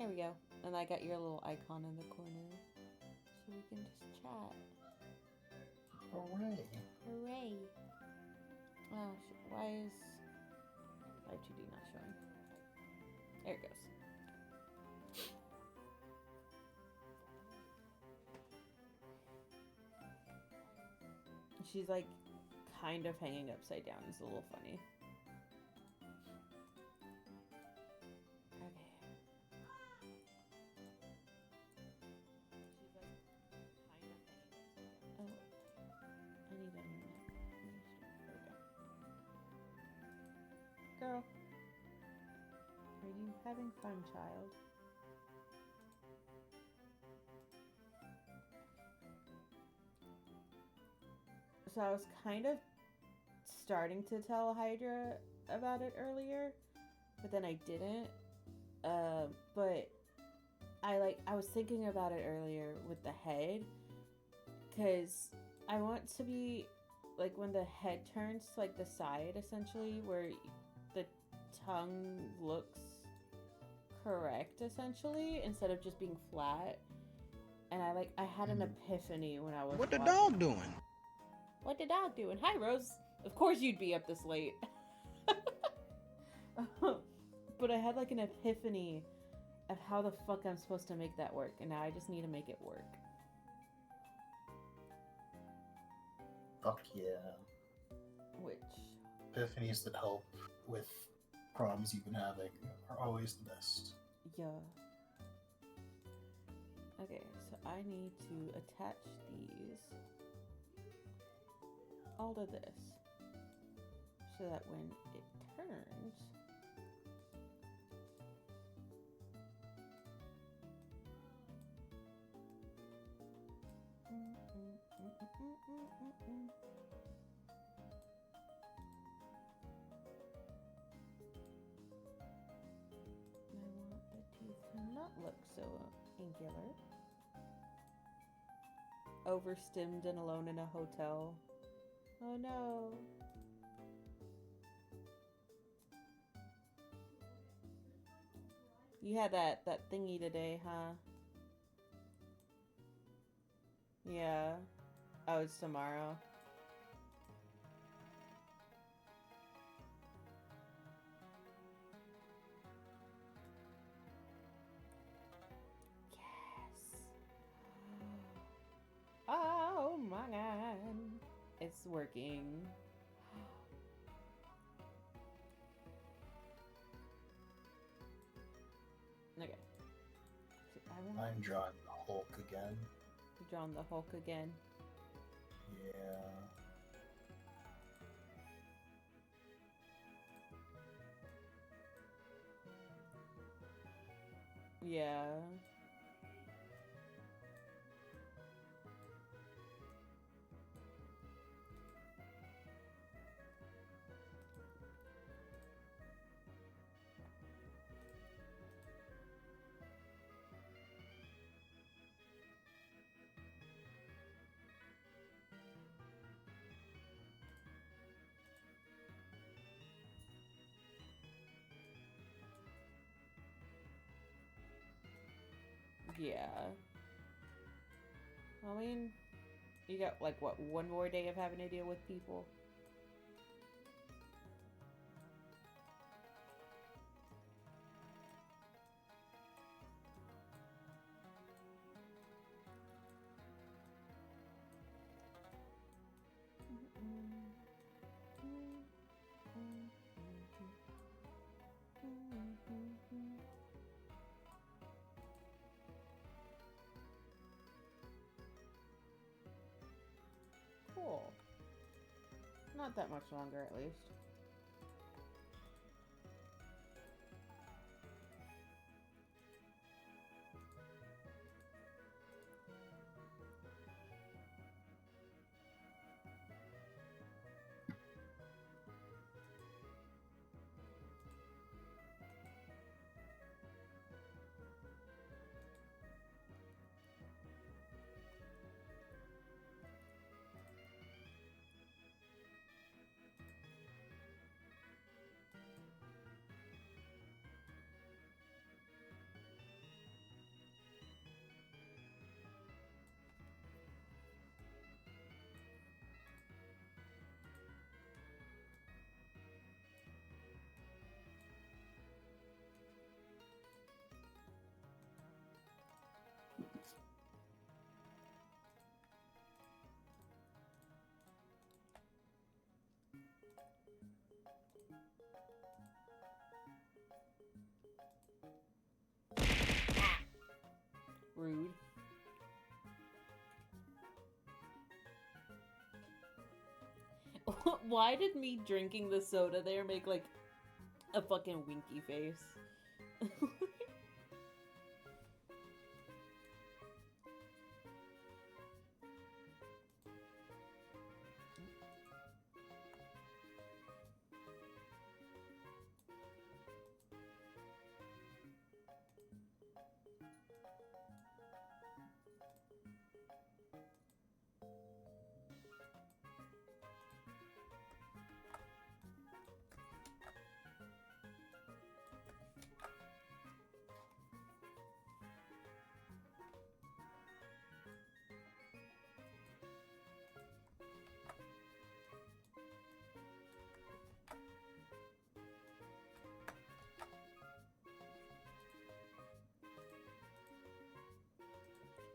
There we go. And I got your little icon in the corner. So we can just chat. Hooray. Hooray. Oh, why is Live2D not showing? There it goes. She's like kind of hanging upside down. It's a little funny. Okay. She's like kind of hanging upside down. Oh, I need a minute. There we go. Girl, are you having fun, child? So I was kind of starting to tell Hydra about it earlier, but then I didn't. But I was thinking about it earlier with the head, because I want to be like when the head turns to like the side, essentially, where the tongue looks correct, essentially, instead of just being flat. And I had an epiphany when I was What the watching. dog doing? What the dog doing? Hi, Rose. Of course you'd be up this late. But I had like an epiphany of how the fuck I'm supposed to make that work, and now I just need to make it work. Fuck yeah. Which Epiphanies that help with problems you've been having are always the best. yeah. Okay, so I need to attach these all to this so that when it turns, I want the teeth to not look so angular. Overstimmed and alone in a hotel. Oh no. You had that thingy today, huh? Yeah. Oh, it's tomorrow. Yes. Oh my god. It's working. Okay. So I'm drawing the Hulk again. You're drawing the Hulk again. Yeah. Yeah. Yeah. I mean, you got like what, one more day of having to deal with people? Cool. Not that much longer, at least. Rude. Why did me drinking the soda there make like a fucking winky face?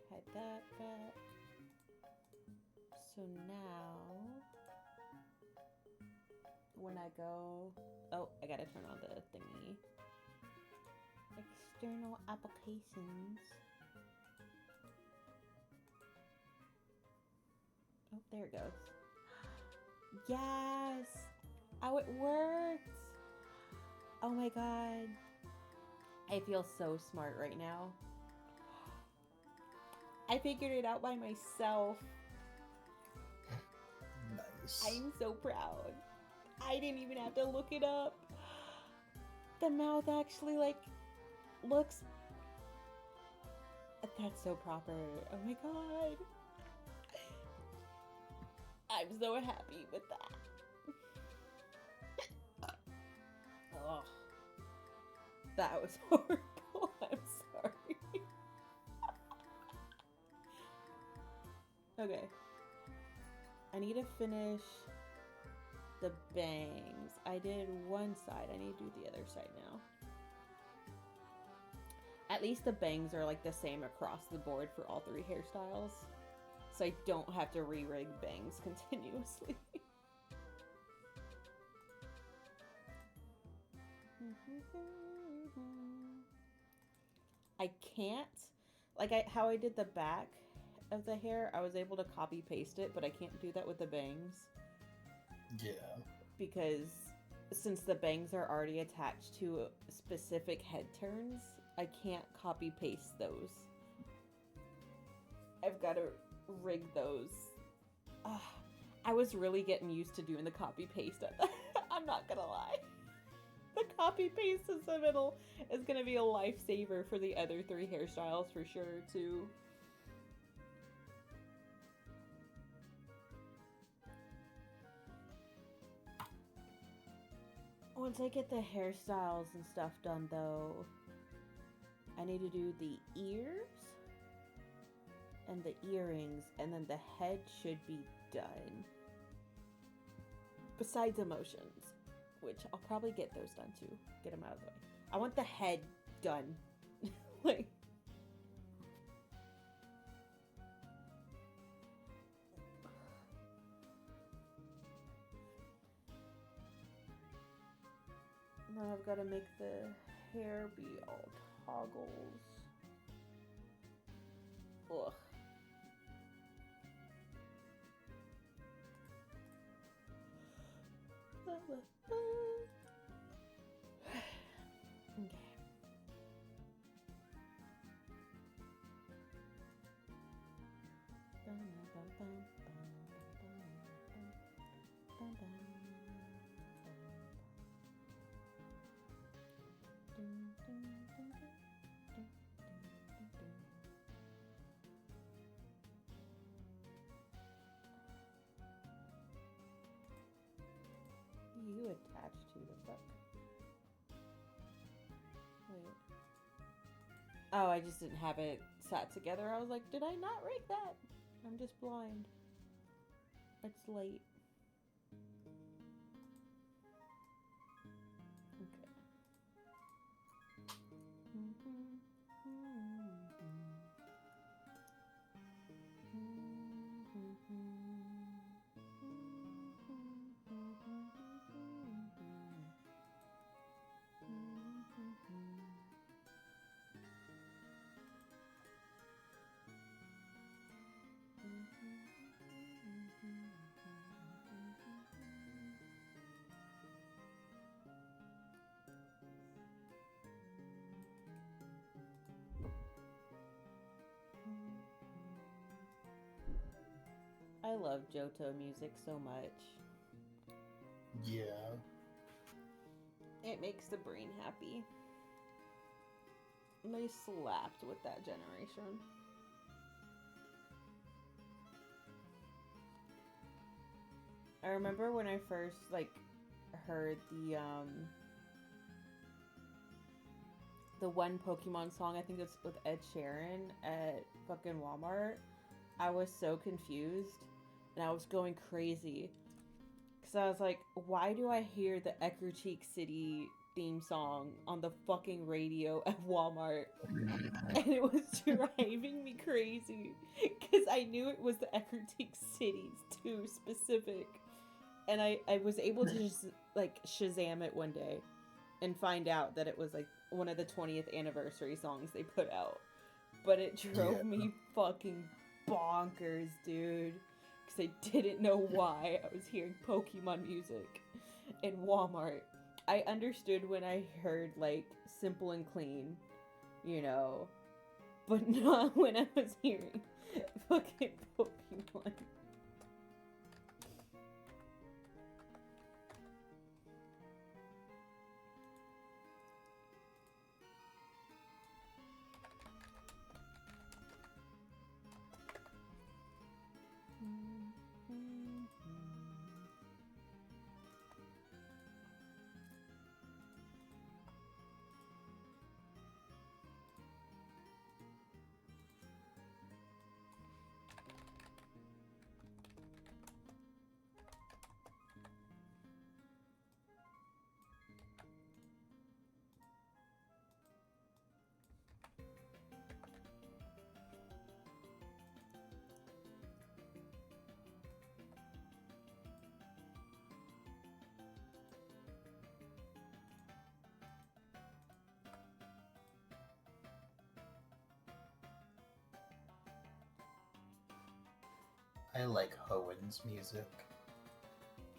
Hide that back. So now, when I go, oh, I gotta turn on the thingy. External applications. Oh, there it goes. Yes! Oh, it worked! Oh my god. I feel so smart right now. I figured it out by myself. Nice. I'm so proud. I didn't even have to look it up. The mouth actually, like, looks... That's so proper. Oh my god. I'm so happy with that. Oh. That was horrible. I'm sorry. Okay. I need to finish the bangs. I did one side. I need to do the other side now. At least the bangs are like the same across the board for all three hairstyles. So I don't have to re-rig bangs continuously. I can't, like how I did the back of the hair, I was able to copy paste it, but I can't do that with the bangs. Yeah. Because since the bangs are already attached to specific head turns, I can't copy paste those. I've got to rig those. I was really getting used to doing the copy paste. I'm not gonna lie. The copy paste in the middle is gonna be a lifesaver for the other three hairstyles for sure too. Once I get the hairstyles and stuff done though, I need to do the ears and the earrings, and then the head should be done. Besides emotions, which I'll probably get those done too. Get them out of the way. I want the head done. Like, now I've got to make the hair be all toggles. Ugh. You attached to the fuck? Wait. Oh, I just didn't have it sat together. I was like, did I not rig that? I'm just blind. It's late. Okay. I love Johto music so much. Yeah. It makes the brain happy. They slapped with that generation. I remember when I first heard the one Pokemon song, I think it's with Ed Sheeran at fucking Walmart. I was so confused and I was going crazy because I was like, why do I hear the Eckercheek City theme song on the fucking radio at Walmart? And it was driving me crazy because I knew it was the Eckercheek Cities too specific. And I was able to just Shazam it one day and find out that it was one of the 20th anniversary songs they put out. But it drove me fucking bonkers, dude. Because I didn't know why I was hearing Pokemon music in Walmart. I understood when I heard Simple and Clean, but not when I was hearing fucking Pokemon. I like Hoenn's music.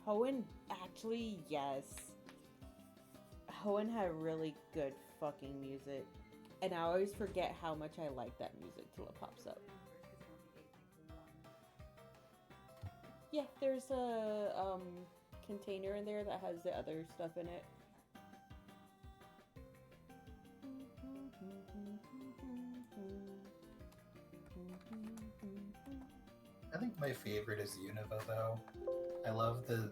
Hoenn, actually, yes. Hoenn had really good fucking music. And I always forget how much I like that music till it pops up. Yeah, there's a container in there that has the other stuff in it. I think my favorite is Unova, though. I love the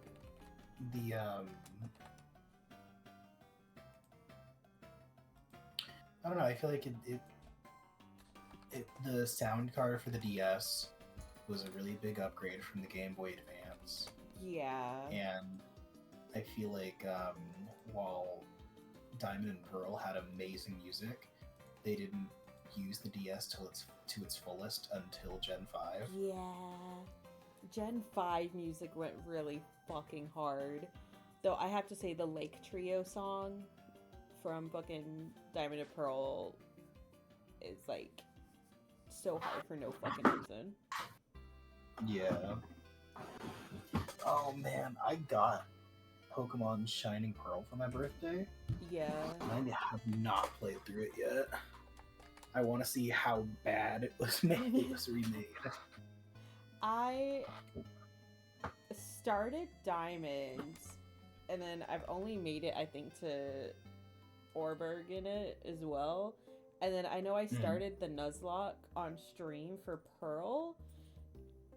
I don't know, I feel like the sound card for the DS was a really big upgrade from the Game Boy Advance. Yeah. And I feel like while Diamond and Pearl had amazing music, they didn't use the DS to its fullest until Gen 5. Yeah. Gen 5 music went really fucking hard. Though I have to say the Lake Trio song from fucking Diamond and Pearl is so hard for no fucking reason. Yeah. Oh man, I got Pokemon Shining Pearl for my birthday. Yeah. I have not played through it yet. I want to see how bad it was made. It was remade. I started Diamonds, and then I've only made it, I think, to Orberg in it as well. And then I know I started the Nuzlocke on stream for Pearl,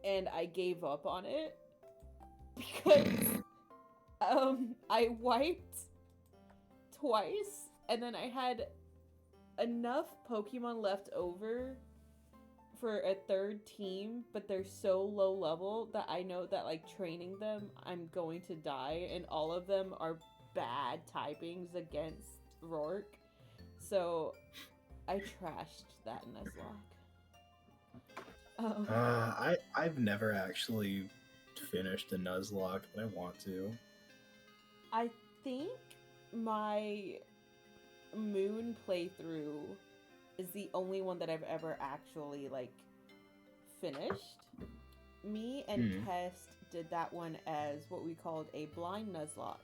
and I gave up on it because I wiped twice, and then I had enough Pokemon left over for a third team, but they're so low level that I know that training them, I'm going to die, and all of them are bad typings against Rourke. So I trashed that Nuzlocke. I've never actually finished a Nuzlocke, but I want to. I think my Moon playthrough is the only one that I've ever actually finished. Me and Test did that one as what we called a blind Nuzlocke,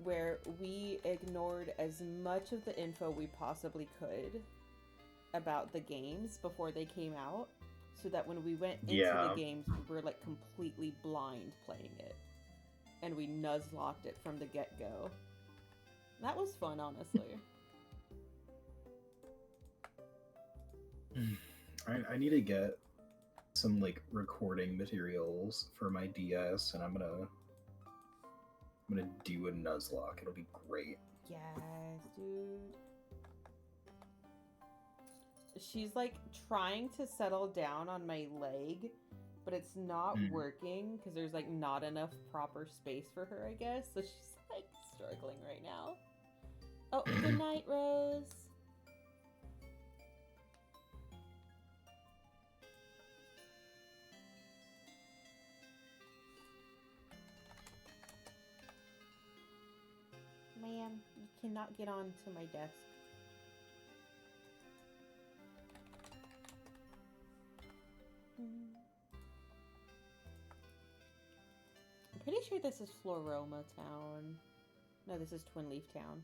where we ignored as much of the info we possibly could about the games before they came out. so that when we went into the Yeah. games, we were like completely blind playing it, and we nuzlocked it from the get-go. That was fun, honestly. I need to get some like recording materials for my DS, and I'm gonna do a Nuzlocke. It'll be great. Yes, dude. She's like trying to settle down on my leg, but it's not working because there's like not enough proper space for her, I guess. So she's like struggling right now. Oh, good night, Rose. Ma'am, you cannot get onto my desk. I'm pretty sure this is Floroma Town. No, this is Twin Leaf Town.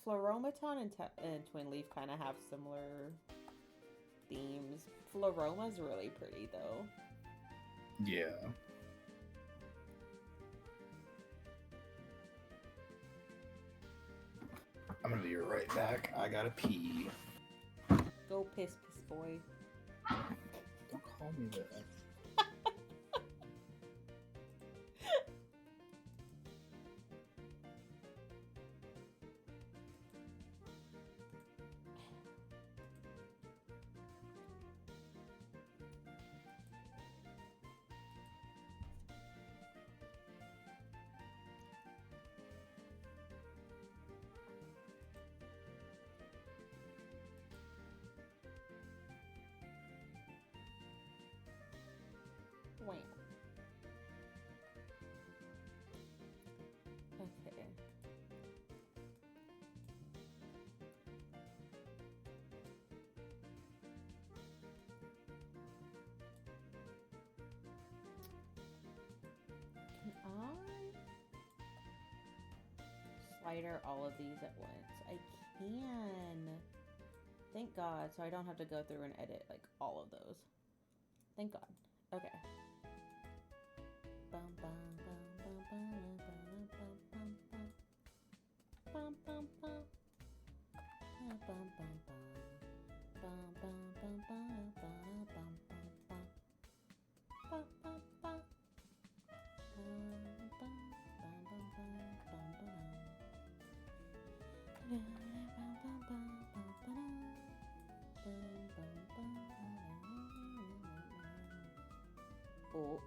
Floroma Town and Twin Leaf kind of have similar themes. Floroma's really pretty, though. Yeah. I'm gonna be right back. I gotta pee. Go piss, boy. Don't call me that. Wait. Okay. Can I slider all of these at once? I can. Thank God, so I don't have to go through and edit like all of those. Thank God. Okay. Bum, bum, bum, bum, bum, bum, bum, bum, bum, bum, bum. Bum, bum, bum, bum. Bum, bum, bum, bum, bum, bum, bum, bum. Bum, bum, bum. Bum, bum, bum, bum, bum, bum, bum. Bum, bum, bum, bum, bum. Bum, bum, bum. Oh.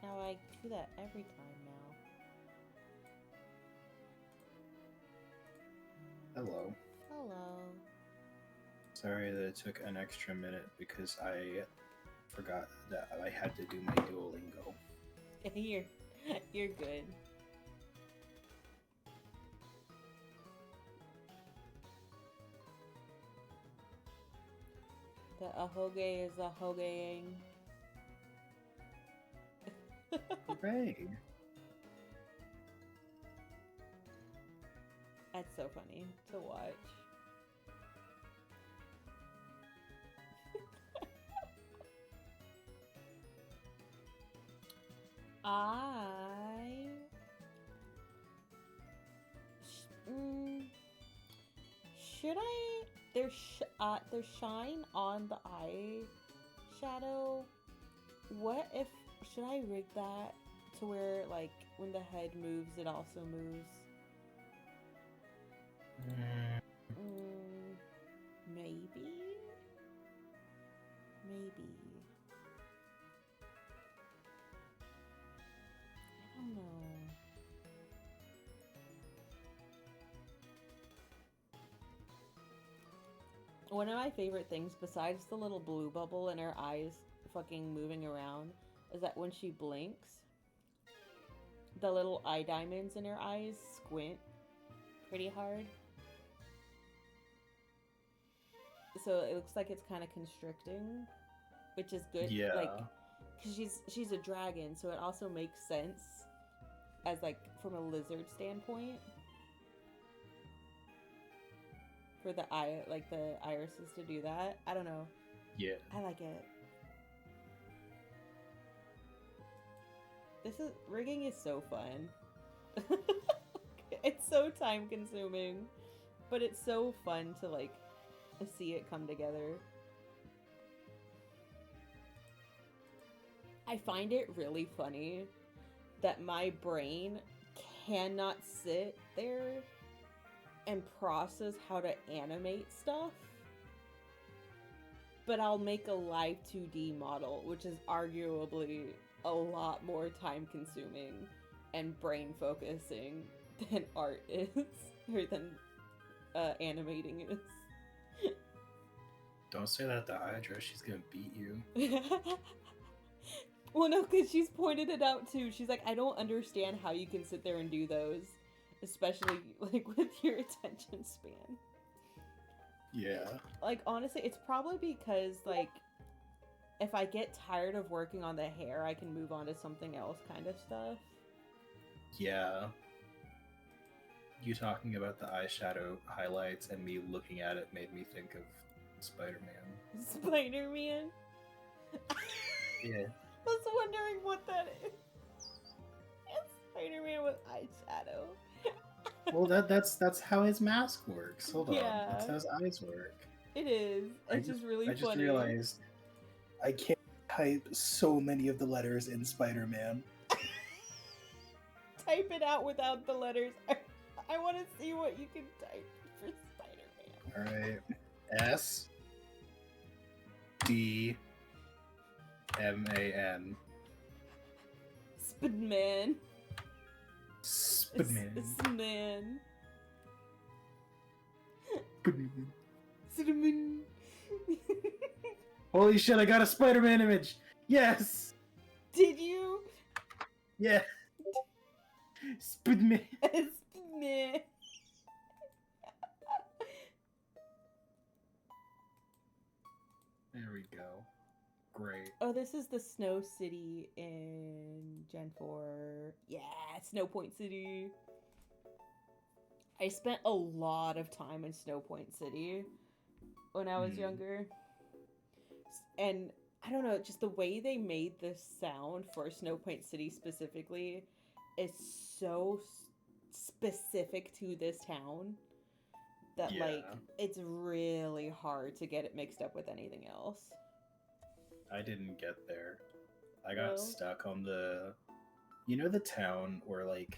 Now I do that every time now. Hello. Hello. Sorry that it took an extra minute because I forgot that I had to do my Duolingo. You're good. The ahoge is ahogeing. Hooray! That's so funny to watch. Should I? There's shine on the eye shadow. What if? Should I rig that to where, like, when the head moves, it also moves? Maybe. Maybe. I don't know. One of my favorite things, besides the little blue bubble in her eyes fucking moving around, is that when she blinks, the little eye diamonds in her eyes squint pretty hard. So it looks like it's kind of constricting, which is good. Yeah. Like, because she's a dragon, so it also makes sense as, like, from a lizard standpoint. For the eye, like the irises to do that. I don't know. Yeah. I like it. Rigging is so fun. It's so time consuming, but it's so fun to, like, see it come together. I find it really funny that my brain cannot sit there and process how to animate stuff, but I'll make a Live2D model, which is arguably a lot more time consuming and brain focusing than art is, or than animating is. Don't say that to Hydra, she's gonna beat you. Well, no, because she's pointed it out too. She's like, I don't understand how you can sit there and do those, especially, like, with your attention span. Yeah. Like, honestly, it's probably because, like, if I get tired of working on the hair, I can move on to something else kind of stuff. Yeah. You talking about the eyeshadow highlights and me looking at it made me think of Spider-Man. Spider-Man? Yeah. I was wondering what that is. It's Spider-Man with eyeshadow. Well, that's how his mask works. Hold on. That's how his eyes work. It is. It's just really funny. I just realized I can't type so many of the letters in Spider-Man. Type it out without the letters. I want to see what you can type for Spider-Man. Alright. S D M-A-N. Spidman. Spidman. Spidman. Spidman. Spidman. Holy shit, I got a Spider-Man image! Yes! Did you? Yeah. Spidman. Spidman. There we go. Great. Oh, this is the Snow City in Gen 4. Yeah, Snow Point City. I spent a lot of time in Snow Point City. when I was Mm. younger. And I don't know, just the way they made the sound for Snow Point City specifically is so specific to this town that Yeah, like it's really hard to get it mixed up with anything else. I didn't get there. I got No. stuck on the town where like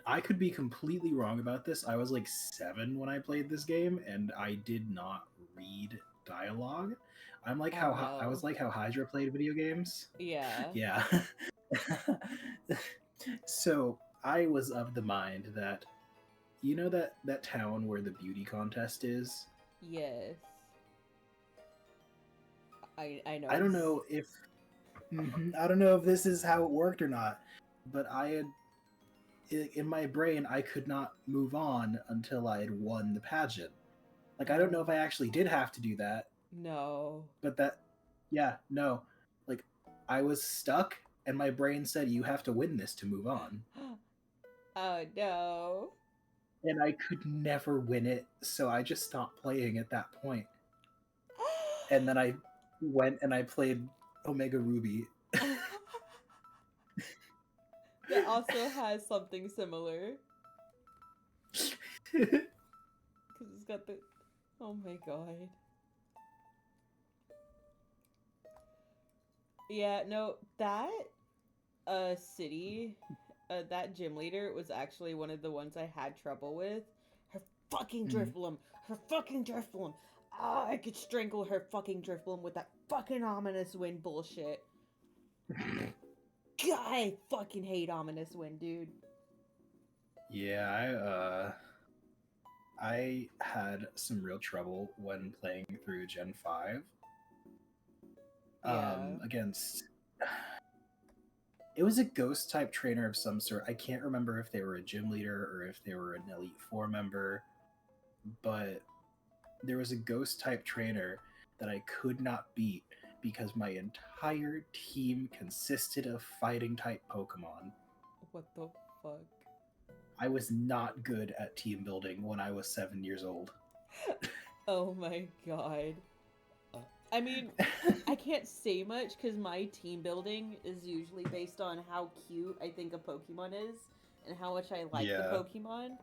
I could be completely wrong about this. I was like 7 when I played this game, and I did not read dialogue. I'm like Oh I was no. like how Hydra played video games. Yeah. Yeah. So I was of the mind that that town where the beauty contest is. Yes. I know. I don't know if I don't know if this is how it worked or not, but in my brain I could not move on until I had won the pageant. Like I don't know if I actually did have to do that, No. but yeah, no. Like I was stuck and my brain said you have to win this to move on. Oh no. And I could never win it, so I just stopped playing at that point. And then I went and I played Omega Ruby. That also has something similar. Because it's got the. Oh my god. Yeah, no, that city, that gym leader was actually one of the ones I had trouble with. Her fucking Drifblim. Her fucking Drifblim. Ah, I could strangle her fucking Drifblim with that fucking ominous wind bullshit. God, I fucking hate ominous wind, dude. Yeah, I had some real trouble when playing through Gen 5. Yeah. Against it was a ghost type trainer of some sort. I can't remember if they were a gym leader or if they were an Elite Four member, but there was a ghost type trainer that I could not beat because my entire team consisted of fighting type Pokemon. What the fuck? I was not good at team building when I was 7 years old. Oh my god. I mean, I can't say much because my team building is usually based on how cute I think a Pokemon is and how much I like the Pokemon.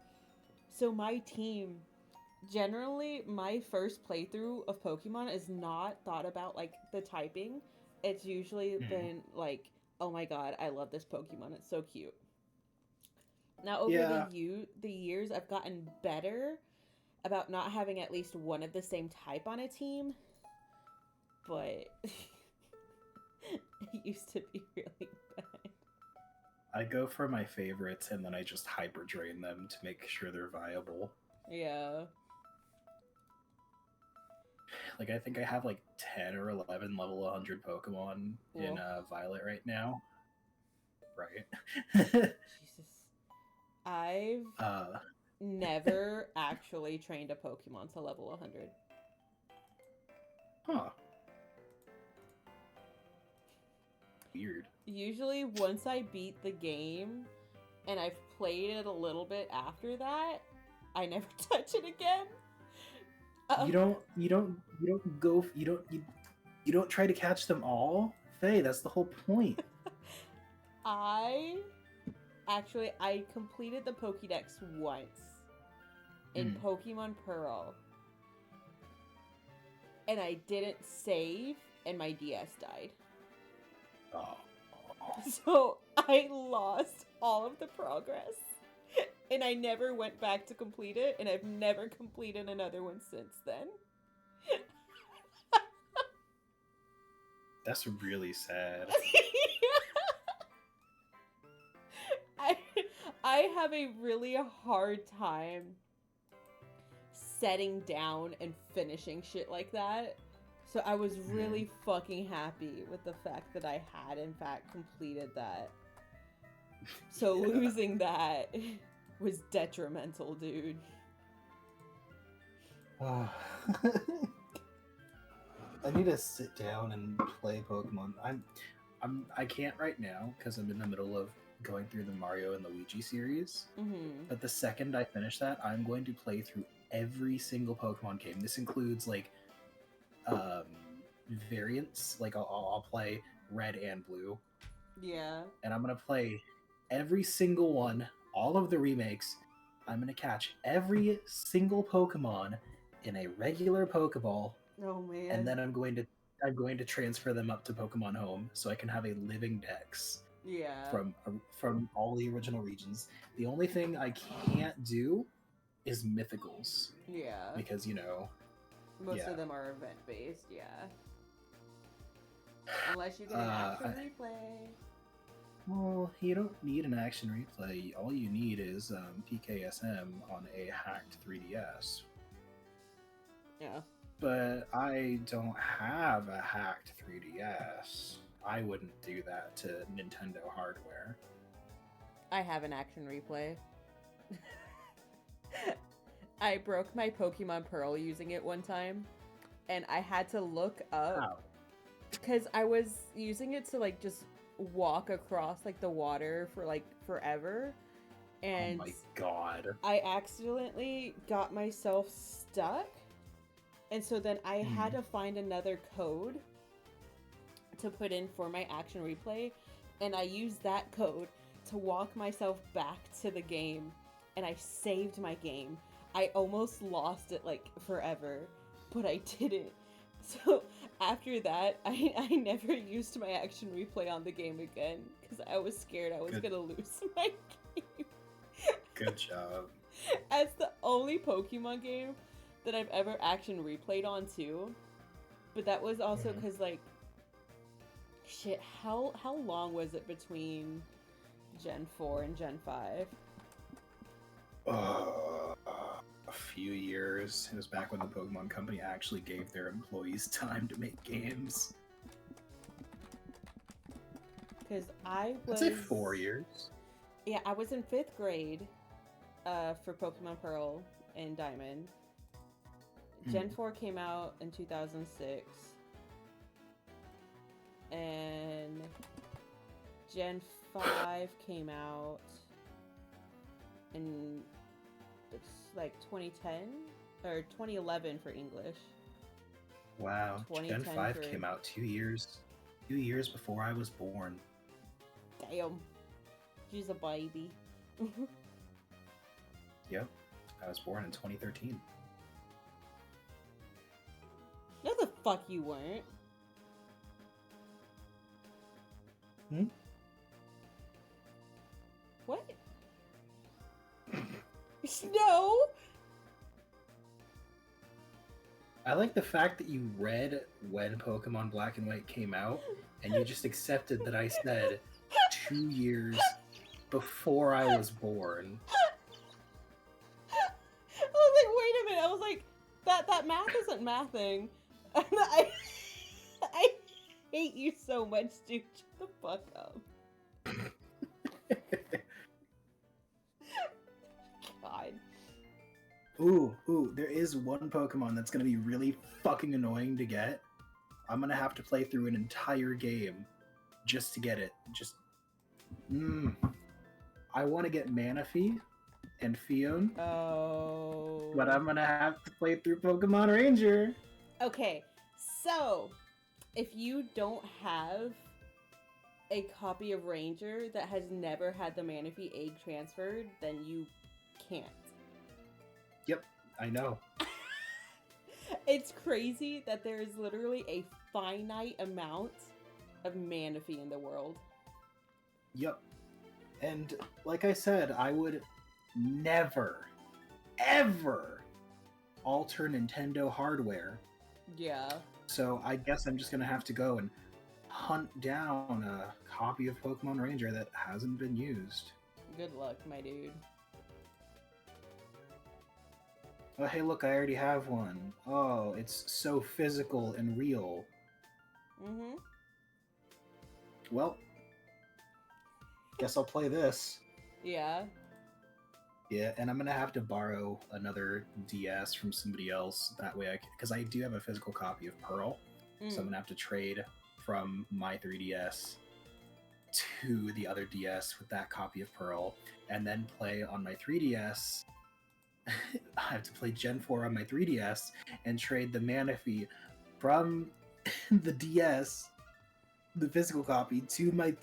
So my team, generally, my first playthrough of Pokemon is not thought about like the typing. It's usually been like, oh my god, I love this Pokemon. It's so cute. Now over the years, I've gotten better about not having at least one of the same type on a team. But it used to be really bad. I go for my favorites and then I just hyper drain them to make sure they're viable. Yeah. Like I think I have like 10 or 11 level 100 Pokemon in Violet right now. Right. Jesus. I've never actually trained a Pokemon to level 100. Huh. Weird. Usually once I beat the game and I've played it a little bit after that, I never touch it again. You don't try to catch them all? Faye, that's the whole point. I completed the Pokédex once in Pokemon Pearl. And I didn't save and my DS died. Oh. So I lost all of the progress. And I never went back to complete it, and I've never completed another one since then. That's really sad. I have a really hard time setting down and finishing shit like that. So I was really fucking happy with the fact that I had in fact completed that. So losing that was detrimental, dude. I need to sit down and play Pokemon. I can't right now because I'm in the middle of going through the Mario and Luigi series. Mm-hmm. But the second I finish that, I'm going to play through every single Pokemon game. This includes like um, variants. Like I'll play Red and Blue, Yeah. and I'm gonna play every single one, all of the remakes. I'm gonna catch every single Pokemon in a regular Pokeball, Oh man. and then I'm going to transfer them up to Pokemon Home so I can have a living Dex Yeah. from all the original regions. The only thing I can't do is mythicals Yeah. because Most yeah. of them are event based. Yeah. Unless you get an action replay. Well, you don't need an action replay. All you need is PKSM on a hacked 3DS. Yeah. But I don't have a hacked 3DS. I wouldn't do that to Nintendo hardware. I have an action replay. I broke my Pokemon Pearl using it one time, and I had to look up because I was using it to like just walk across like the water for like forever, and oh my god, I accidentally got myself stuck, and so then I had to find another code to put in for my action replay, and I used that code to walk myself back to the game, and I saved my game. I almost lost it like forever, but I didn't. So after that, I never used my action replay on the game again because I was scared I was gonna lose my game. Good job. That's the only Pokemon game that I've ever action replayed on too. But that was also because like, shit, how long was it between Gen 4 and Gen 5? A few years. It was back when the Pokemon Company actually gave their employees time to make games. Because I was... I'd say 4 years. Yeah, I was in 5th grade for Pokemon Pearl and Diamond. Gen 4 came out in 2006. And Gen 5 came out in it's like 2010 or 2011 for English. Wow, Gen 5 came out 2 years before I was born. Damn. She's a baby. Yep, I was born in 2013. No, the fuck you weren't. What? No! I like the fact that you read when Pokemon Black and White came out, and you just accepted that I said 2 years before I was born. I was like, wait a minute. I was like, that math isn't mathing. I hate you so much, dude. Shut the fuck up. God. Ooh, there is one Pokemon that's gonna be really fucking annoying to get. I'm gonna have to play through an entire game just to get it. I want to get Manaphy and Fion. Oh. But I'm gonna have to play through Pokemon Ranger. Okay, so if you don't have a copy of Ranger that has never had the Manaphy egg transferred, then you can't. Yep, I know. It's crazy that there is literally a finite amount of Manaphy in the world. Yep. And like I said, I would never, ever alter Nintendo hardware. Yeah. So I guess I'm just going to have to go and hunt down a copy of Pokemon Ranger that hasn't been used. Good luck, my dude. Oh, hey, look, I already have one. Oh, it's so physical and real. Mm-hmm. Well, guess I'll play this. Yeah. Yeah, and I'm gonna have to borrow another DS from somebody else. That way, because I do have a physical copy of Pearl, so I'm gonna have to trade from my 3DS to the other DS with that copy of Pearl, and then play on my 3DS I have to play Gen 4 on my 3DS and trade the Manaphy from the DS, the physical copy, to my.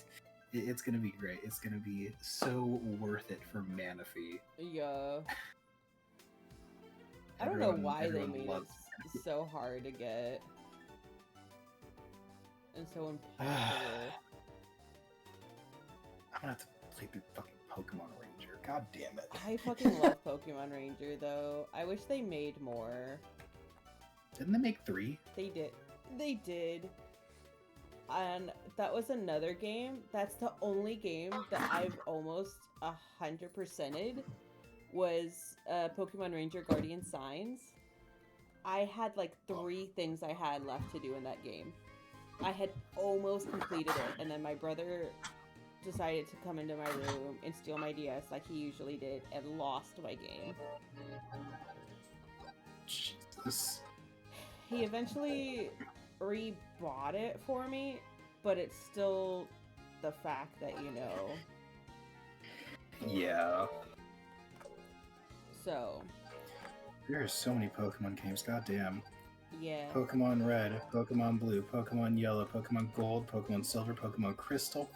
It's gonna be great. It's gonna be so worth it for Manaphy. Yeah. I don't know why they made it so hard to get. And so impossible. I'm gonna have to play through fucking Pokemon Ranger. God damn it. I fucking love Pokemon Ranger, though. I wish they made more. Didn't they make 3? They did. They did. And that was another game. That's the only game that I've almost 100%ed was Pokemon Ranger Guardian Signs. I had like 3 things I had left to do in that game. I had almost completed it, and then my brother decided to come into my room and steal my DS like he usually did, and lost my game. Jesus. He eventually rebought it for me, but it's still the fact that, you know. Yeah. So. There are so many Pokemon games, goddamn. Yeah. Pokemon Red, Pokemon Blue, Pokemon Yellow, Pokemon Gold, Pokemon Silver, Pokemon Crystal,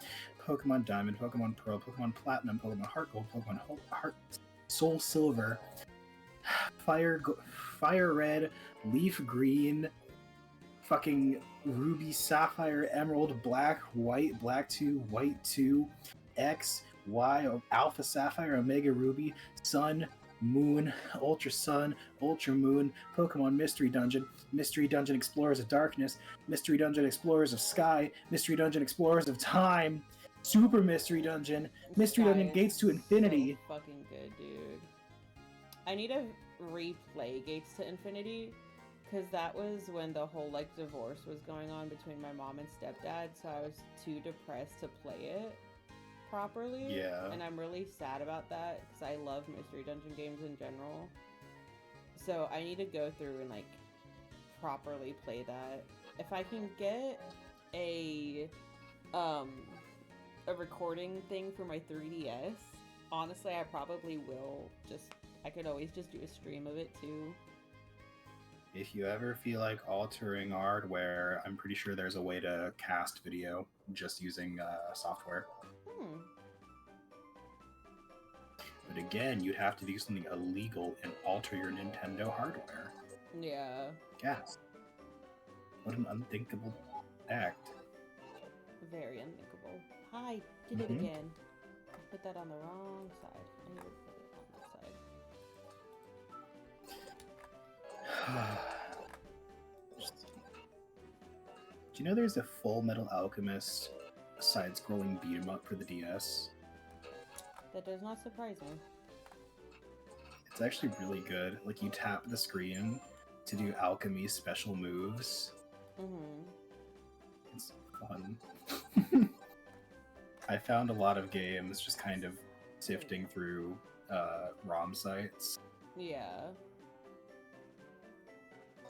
Pokemon Diamond, Pokemon Pearl, Pokemon Platinum, Pokemon Heart Gold, Pokemon Heart Soul Silver, Fire Red, Leaf Green, fucking Ruby, Sapphire, Emerald, Black, White, Black 2, White 2, X, Y, Alpha Sapphire, Omega Ruby, Sun, Moon, Ultra Sun, Ultra Moon, Pokemon Mystery Dungeon, Mystery Dungeon Explorers of Darkness, Mystery Dungeon Explorers of Sky, Mystery Dungeon Explorers of Time, Super Mystery Dungeon, Mystery Dungeon Gates to Infinity. So fucking good, dude. I need to replay Gates to Infinity, because that was when the whole like divorce was going on between my mom and stepdad, so I was too depressed to play it properly. Yeah. And I'm really sad about that, because I love Mystery Dungeon games in general. So I need to go through and like properly play that. If I can get a recording thing for my 3DS, honestly I probably will. I could always just do a stream of it too. If you ever feel like altering hardware, I'm pretty sure there's a way to cast video just using software. But again, you'd have to do something illegal and alter your Nintendo hardware. Yeah. Yes. What an unthinkable act. Very unthinkable. Hi, did it again. I put that on the wrong side. I need to put it on that side. Do you know there's a Full Metal Alchemist side-scrolling beat-em-up for the DS? That does not surprise me. It's actually really good. Like, you tap the screen to do alchemy special moves. It's fun. I found a lot of games just kind of sifting through ROM sites. Yeah.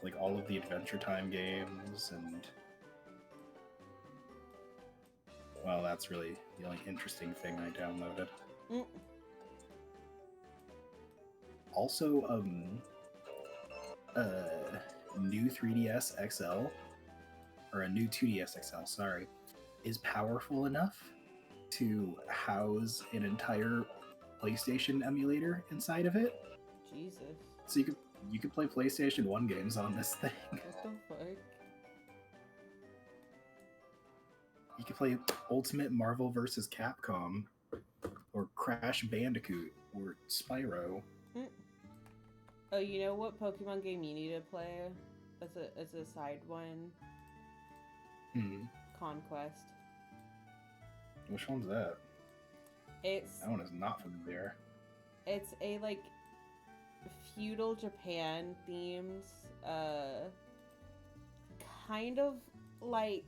Like all of the Adventure Time games, and well, that's really the only interesting thing I downloaded. Also, new 3DS XL, or a new 2DS XL, sorry, is powerful enough to house an entire PlayStation emulator inside of it. Jesus. So you could play PlayStation 1 games on this thing. What the fuck? You could play Ultimate Marvel vs. Capcom, or Crash Bandicoot, or Spyro. Oh, you know what Pokemon game you need to play as a side one? Conquest. Which one's that? That one is not familiar. It's a like feudal Japan themes, kind of like,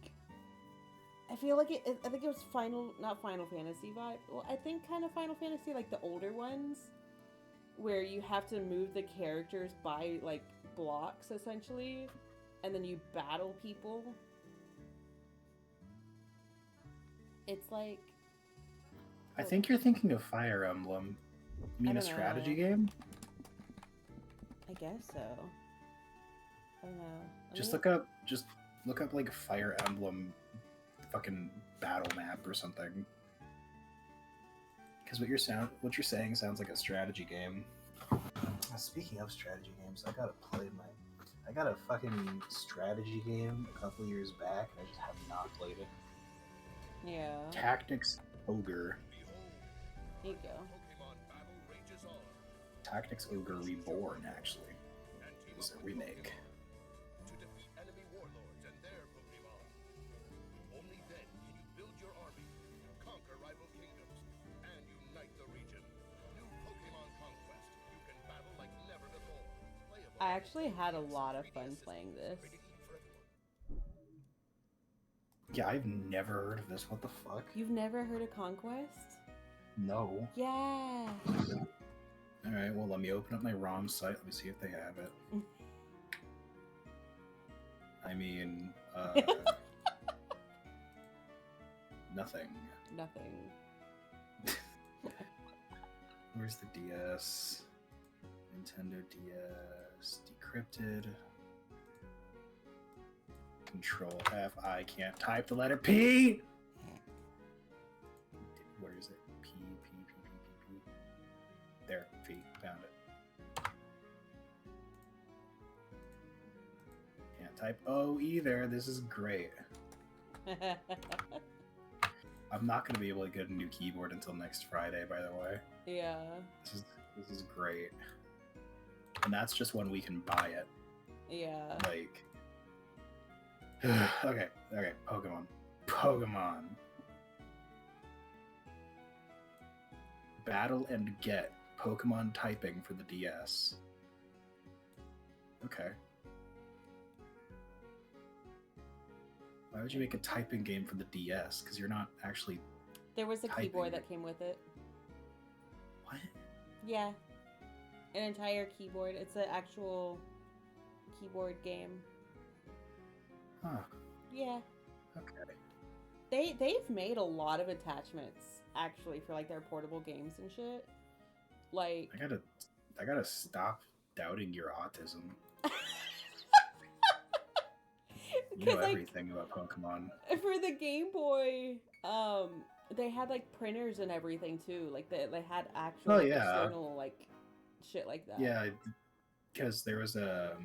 I feel like I think it was not Final Fantasy vibe. Well, I think kind of Final Fantasy, like the older ones, where you have to move the characters by like blocks essentially, and then you battle people. It's like, I think you're thinking of Fire Emblem. You mean a strategy game? I guess so. I don't know. Just look up like Fire Emblem fucking battle map or something. Because what you're saying sounds like a strategy game. Speaking of strategy games, I got a fucking strategy game a couple years back, and I just have not played it. Yeah. Tactics Ogre. There you go. Tactics Ogre Reborn, actually. It was a remake. To defeat enemy warlords and their Pokemon. Only then can you build your army, conquer rival kingdoms, and unite the region. New Pokemon Conquest. You can battle like never before. Playable. I actually had a lot of fun playing this. Yeah, I've never heard of this. What the fuck? You've never heard of Conquest? No. Yeah. Alright, well, let me open up my ROM site. Let me see if they have it. I mean, nothing. Nothing. Where's the DS? Nintendo DS. Decrypted. Control F. I can't type the letter P! Where is it? P. There, P. Found it. Can't type O either. This is great. I'm not going to be able to get a new keyboard until next Friday, by the way. Yeah. This is great. And that's just when we can buy it. Yeah. Like... okay, Pokemon. Battle and get Pokemon typing for the DS. Okay. Why would you make a typing game for the DS? Because you're not actually... There was a typing keyboard it. that came with it. What? Yeah. An entire keyboard. It's an actual keyboard game. Huh. Yeah. Okay. They've made a lot of attachments actually for like their portable games and shit. Like I gotta stop doubting your autism. You know like, everything about Pokemon. for the Game Boy, they had like printers and everything too. Like they had actual external like shit like that. Yeah, because there was the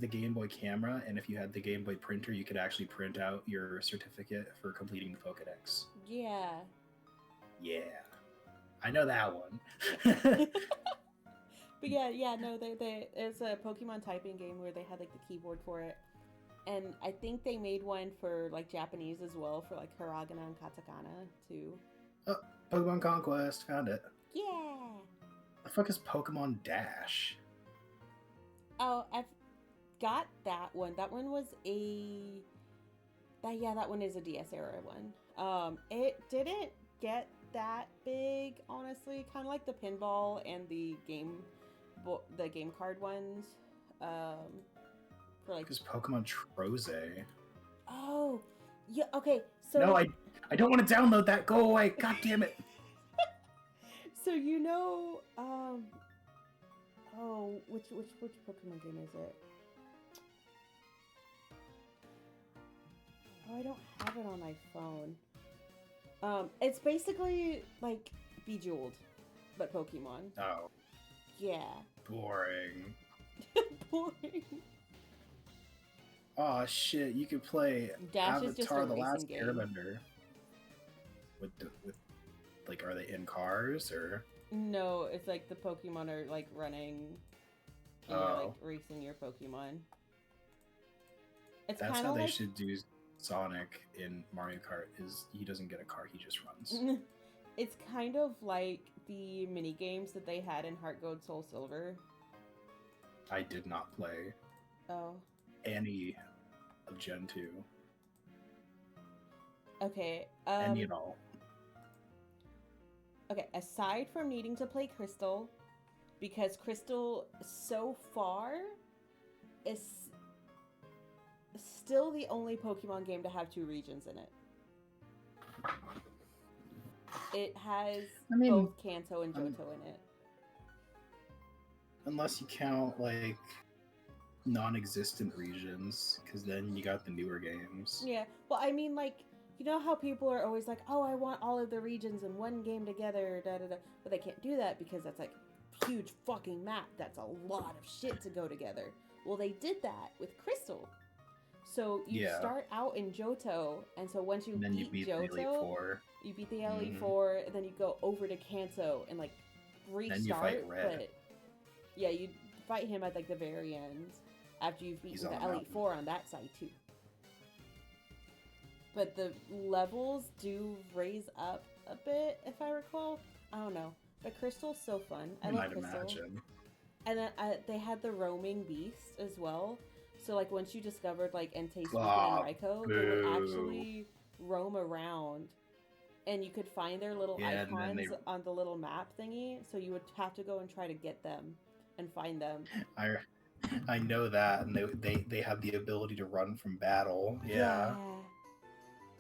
Game Boy camera, and if you had the Game Boy printer, you could actually print out your certificate for completing the Pokedex. Yeah. Yeah, I know that one. But yeah, no, it's a Pokemon typing game where they had like the keyboard for it, and I think they made one for like Japanese as well for like hiragana and katakana too. Oh, Pokemon Conquest, found it. Yeah. The fuck is Pokemon Dash? Oh, I've got that one. That one was that one is a DS era one. It didn't get that big, honestly. Kind of like the pinball and the game card ones. For like. Because Pokemon Troze. Oh, yeah. Okay, so. No, I don't want to download that. Go away. God damn it. So oh, which Pokemon game is it? Oh, I don't have it on my phone. It's basically like Bejeweled, but Pokemon. Oh. Yeah. Boring. Boring. Oh shit! You could play Dash is just a Avatar: The racing Last game. Airbender. With like, are they in cars or? No, it's like the Pokemon are like running, and you're like racing your Pokemon. It's That's kind how of they like should do Sonic in Mario Kart. Is he doesn't get a car, he just runs. It's kind of like the mini games that they had in Heart Gold Soul Silver. I did not play any of Gen 2. Okay. Any at all. Okay, aside from needing to play Crystal, because Crystal so far is still the only Pokemon game to have 2 regions in it. It has both Kanto and Johto in it. Unless you count, like, non-existent regions, because then you got the newer games. Yeah. Well, I mean, like, you know how people are always like, oh, I want all of the regions in one game together, da da da. But they can't do that because that's like huge fucking map. That's a lot of shit to go together. Well, they did that with Crystal. So you Yeah. start out in Johto, and so once you And then you beat beat the Johto, Elite Four. you beat the Elite Four, and then you go over to Kanto and like restart. Then you fight Red. But yeah, you fight him at like the very end after you've beaten He's the on Elite mountain. Four on that side too. But the levels do raise up a bit, if I recall. I don't know. But Crystal's so fun. I love might Crystal. imagine. And then they had the roaming beast as well. So like once you discovered like Entei, Suicune, Ah, and Raikou, they would boo. actually roam around, and you could find their little Yeah, and then icons they- on the little map thingy. So you would have to go and try to get them and find them. I know that, and they have the ability to run from battle. Yeah.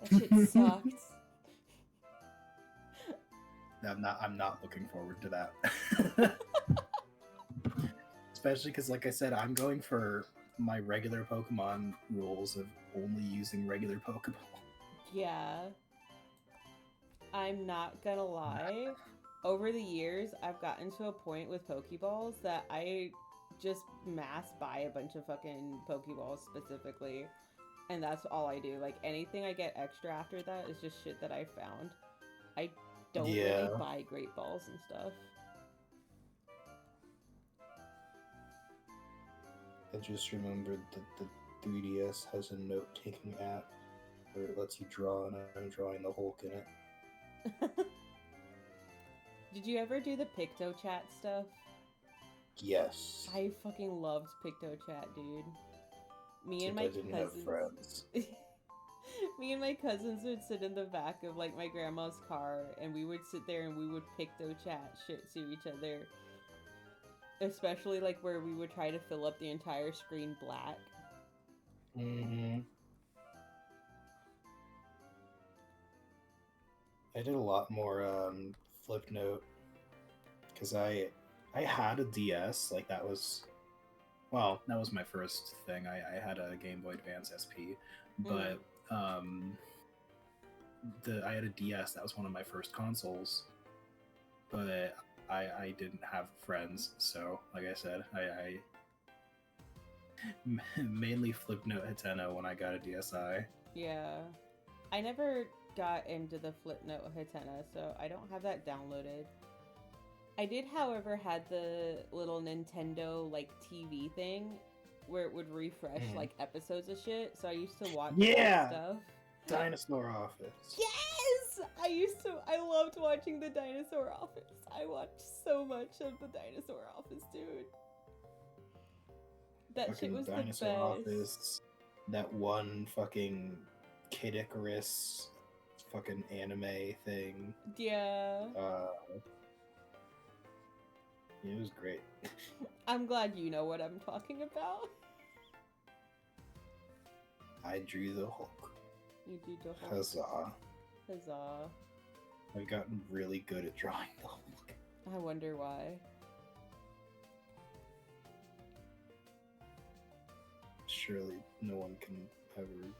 That shit sucked. I'm not looking forward to that. Especially because, like I said, I'm going for my regular Pokemon rules of only using regular Pokeball. Yeah. I'm not gonna lie. Over the years, I've gotten to a point with Pokeballs that I just mass buy a bunch of fucking Pokeballs specifically. And that's all I do. Like, anything I get extra after that is just shit that I found. I don't really buy Great Balls and stuff. I just remembered that the 3DS has a note-taking app where it lets you draw, and I'm drawing the Hulk in it. Did you ever do the PictoChat stuff? Yes. I fucking loved PictoChat, dude. Me and I my didn't have cousins. friends. Me and my cousins would sit in the back of like my grandma's car, and we would sit there and we would PictoChat shit to each other. Especially like where we would try to fill up the entire screen black. Mm-hmm. I did a lot more Flipnote because I had a DS. Like that was my first thing. I had a Game Boy Advance SP, but I had a DS. That was one of my first consoles, but I didn't have friends. So like I said, I mainly Flipnote Hateno when I got a DSi. Yeah, I never got into the Flipnote Hatena, so I don't have that downloaded. I did, however, had the little Nintendo like TV thing where it would refresh like episodes of shit. So I used to watch that stuff. Dinosaur Office. Yes! I loved watching the Dinosaur Office. I watched so much of the Dinosaur Office, dude. That fucking shit was Dinosaur the best. Office. That one fucking Kid Icarus fucking anime thing. Yeah. It was great. I'm glad you know what I'm talking about. I drew the Hulk. You do the Hulk. Huzzah. Huzzah. I've gotten really good at drawing the Hulk. I wonder why. Surely no one can ever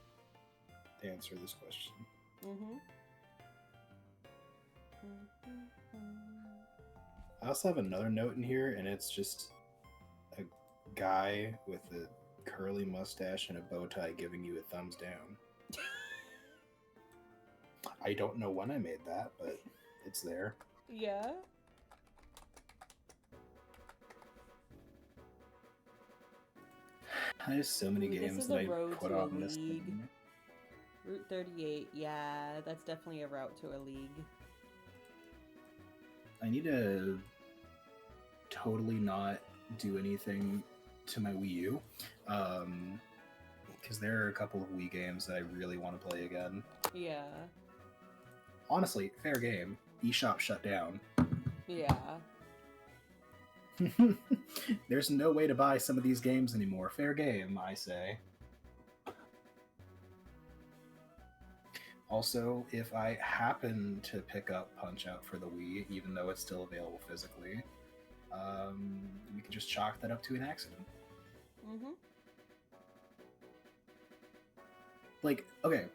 answer this question. I also have another note in here, and it's just a guy with a curly mustache and a bow tie giving you a thumbs down. I don't know when I made that, but it's there. Yeah. I have so many Ooh, games that I road put to a on this league. thing. Route 38, yeah, that's definitely a route to a league. I need to totally not do anything to my Wii U, because there are a couple of Wii games that I really want to play again. Yeah. Honestly, fair game. eShop shut down. Yeah. There's no way to buy some of these games anymore. Fair game, I say. Also, if I happen to pick up Punch-Out for the Wii, even though it's still available physically, we could just chalk that up to an accident. Mm-hmm. Like, okay,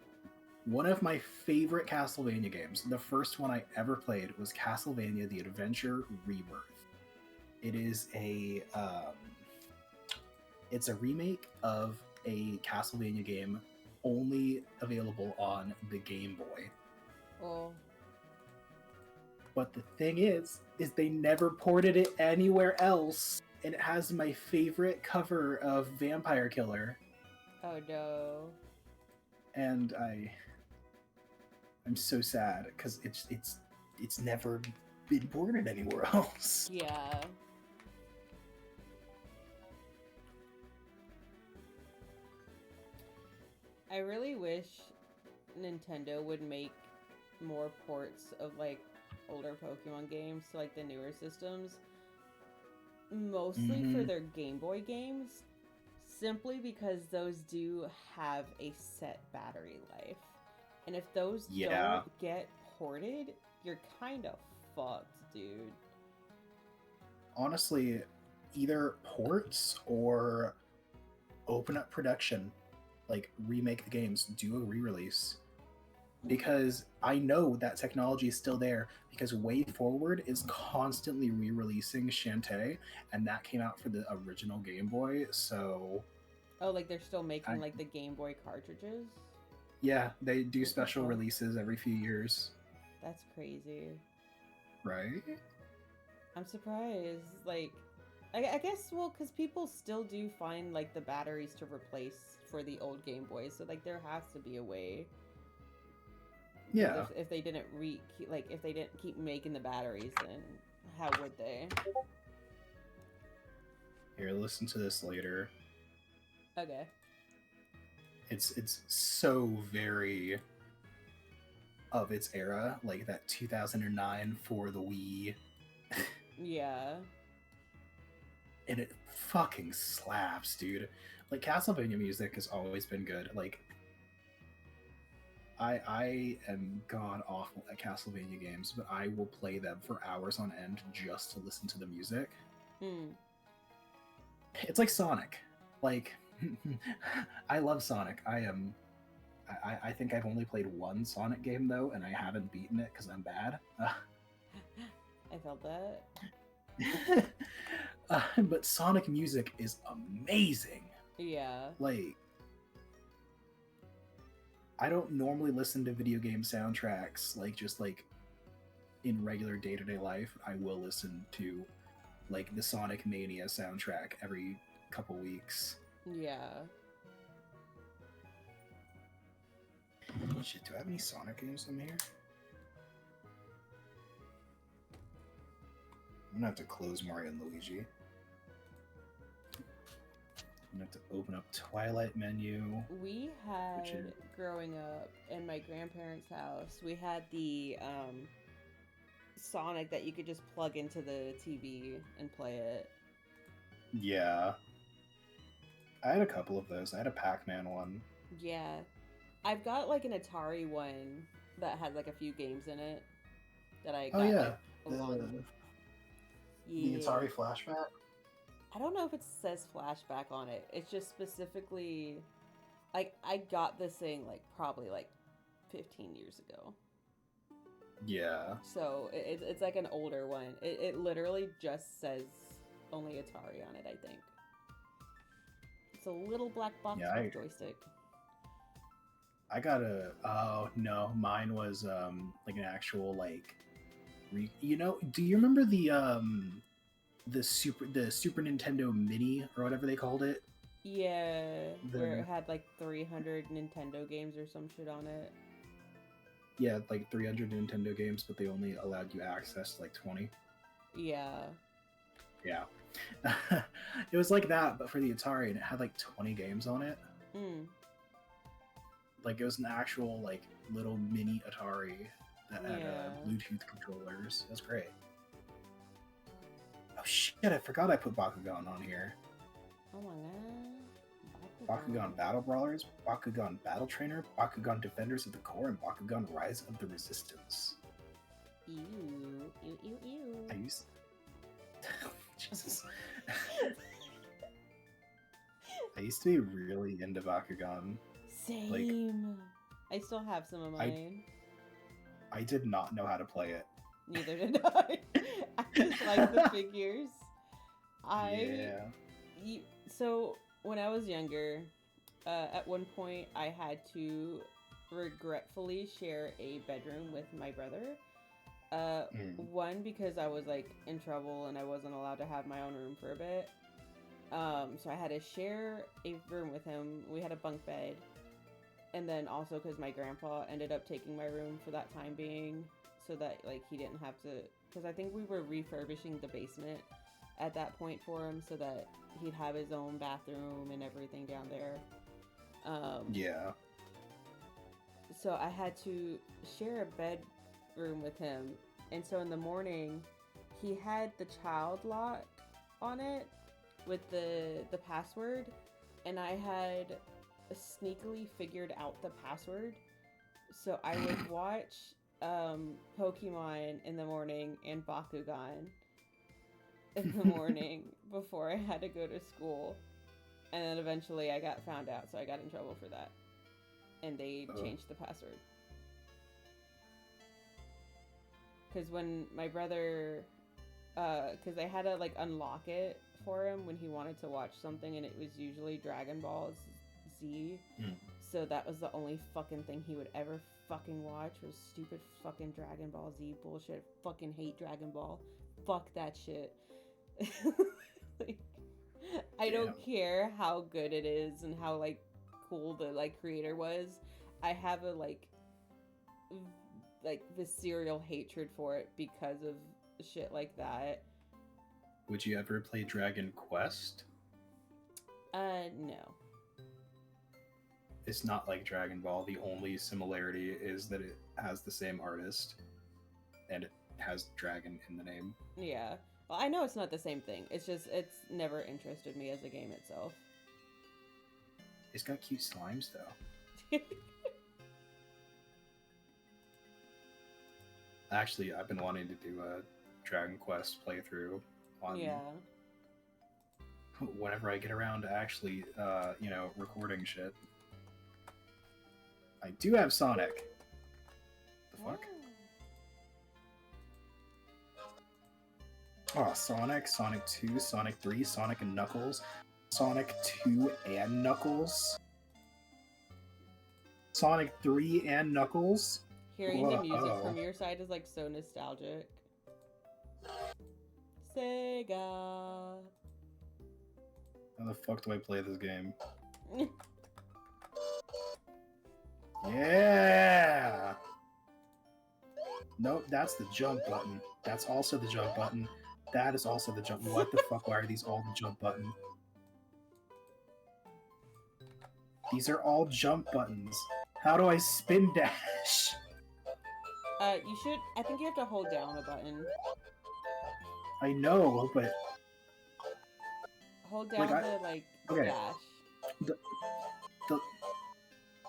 one of my favorite Castlevania games, the first one I ever played, was Castlevania: The Adventure Rebirth. It is it's a remake of a Castlevania game only available on the Game Boy. Oh. But the thing is they never ported it anywhere else, and it has my favorite cover of Vampire Killer. Oh no. And I'm so sad because it's never been ported anywhere else. Yeah. I really wish Nintendo would make more ports of like older Pokemon games to like the newer systems. Mostly for their Game Boy games. Simply because those do have a set battery life. And if those don't get ported, you're kind of fucked, dude. Honestly, either ports or open up production, like remake the games, do a re-release. Because I know that technology is still there, because Way Forward is constantly re-releasing Shantae, and that came out for the original Game Boy, so... Oh, like they're still making like the Game Boy cartridges? Yeah, they do special releases every few years. That's crazy. Right? I'm surprised. Like, I guess, well, because people still do find like the batteries to replace for the old Game Boys, so like there has to be a way. Yeah. If they didn't if they didn't keep making the batteries, then how would they? Here, listen to this later. Okay. It's so very of its era, like that 2009 for the Wii. Yeah. And it fucking slaps, dude. Like, Castlevania music has always been good. Like, I am god awful at Castlevania games, but I will play them for hours on end just to listen to the music. It's like Sonic. Like, I love Sonic. I think I've only played one Sonic game, though, and I haven't beaten it because I'm bad. I felt that. But Sonic music is amazing. Yeah. Like, I don't normally listen to video game soundtracks, like, just, like, in regular day-to-day life. I will listen to, like, the Sonic Mania soundtrack every couple weeks. Yeah. Shit, do I have any Sonic games in here? I'm gonna have to close Mario and Luigi. I'm gonna have to open up Twilight menu. We had, growing up in my grandparents' house, we had the Sonic that you could just plug into the TV and play it. Yeah. I had a couple of those. I had a Pac-Man one. Yeah. I've got like an Atari one that had like a few games in it that I got. Oh yeah. Yeah. The Atari Flashback? I don't know if it says flashback on it. It's just specifically, like, I got this thing like probably like 15 years ago. Yeah. So it's like an older one. It literally just says only Atari on it, I think. It's a little black box with joystick. I got a... Oh, no. Mine was like an actual, like... You know, do you remember the Super Nintendo Mini, or whatever they called it? Yeah, where it had like 300 Nintendo games or some shit on it. Yeah, like 300 Nintendo games, but they only allowed you access to like 20. Yeah. Yeah. It was like that, but for the Atari, and it had like 20 games on it. Like, it was an actual, like, little mini Atari that had Bluetooth controllers. It was great. Oh shit, I forgot I put Bakugan on here. Oh my god. Bakugan Battle Brawlers, Bakugan Battle Trainer, Bakugan Defenders of the Core, and Bakugan Rise of the Resistance. Ew. I used... Jesus. I used to be really into Bakugan. Same. I still have some of mine. I did not know how to play it. Neither did I. I just like the figures. So when I was younger, at one point I had to regretfully share a bedroom with my brother. One, because I was like in trouble and I wasn't allowed to have my own room for a bit. So I had to share a room with him. We had a bunk bed. And then also because my grandpa ended up taking my room for that time being, so that like he didn't have to, because I think we were refurbishing the basement at that point for him, so that he'd have his own bathroom and everything down there. Yeah. So I had to share a bedroom with him, and so in the morning, he had the child lock on it with the password, and I had sneakily figured out the password, so I would watch Pokemon in the morning and Bakugan in the morning before I had to go to school, and then eventually I got found out, so I got in trouble for that, and they changed the password. Because when my brother, because I had to like unlock it for him when he wanted to watch something, and it was usually Dragon Ball Z. So that was the only fucking thing he would ever fucking watch, was stupid fucking Dragon Ball Z bullshit. Fucking hate Dragon Ball. Fuck that shit. Like, I don't care how good it is and how like cool the like creator was. I have a like visceral hatred for it because of shit like that. Would you ever play Dragon Quest? No. It's not like Dragon Ball. The only similarity is that it has the same artist, and it has dragon in the name. Yeah. Well, I know it's not the same thing. It's just, it's never interested me as a game itself. It's got cute slimes, though. Actually, I've been wanting to do a Dragon Quest playthrough on... Yeah. Whenever I get around to actually, recording shit. I do have Sonic. The fuck? Oh, Sonic, Sonic 2, Sonic 3, Sonic and Knuckles, Sonic 2 and Knuckles, Sonic 3 and Knuckles. Hearing the music from your side is like so nostalgic. Sega. How the fuck do I play this game? Yeah! Nope, that's the jump button. That's also the jump button. That is also the jump. What the fuck? Why are these all the jump button? These are all jump buttons. How do I spin dash? You should. I think you have to hold down a button. I know, but hold down dash.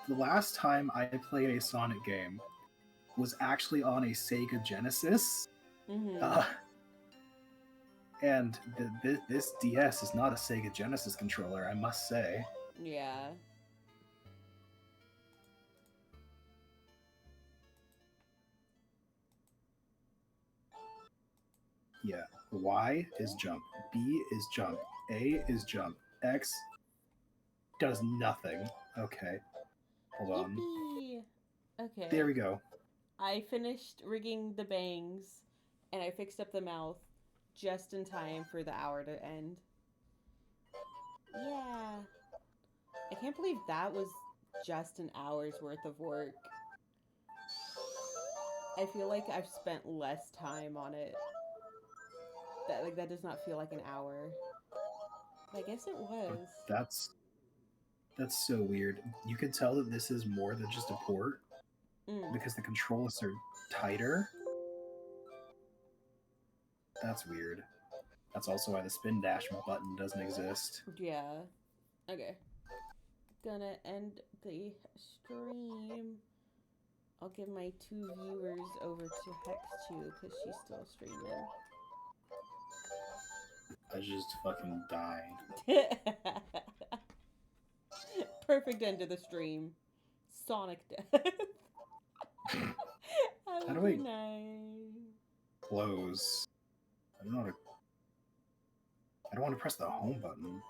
The last time I played a Sonic game was actually on a Sega Genesis. Mm-hmm. And this DS is not a Sega Genesis controller, I must say. Yeah. Yeah. Y is jump. B is jump. A is jump. X does nothing. Okay. Hold on. Yippee. Okay. There we go. I finished rigging the bangs, and I fixed up the mouth just in time for the hour to end. Yeah. I can't believe that was just an hour's worth of work. I feel like I've spent less time on it. That does not feel like an hour. But I guess it was. That's so weird. You can tell that this is more than just a port. Because the controls are tighter. That's weird. That's also why the spin dash button doesn't exist. Yeah. Okay. Gonna end the stream. I'll give my 2 viewers over to Hex too, because she's still streaming. I just fucking died. Perfect end of the stream. Sonic death. How do I nice. close? I don't know how to... I don't want to press the home button.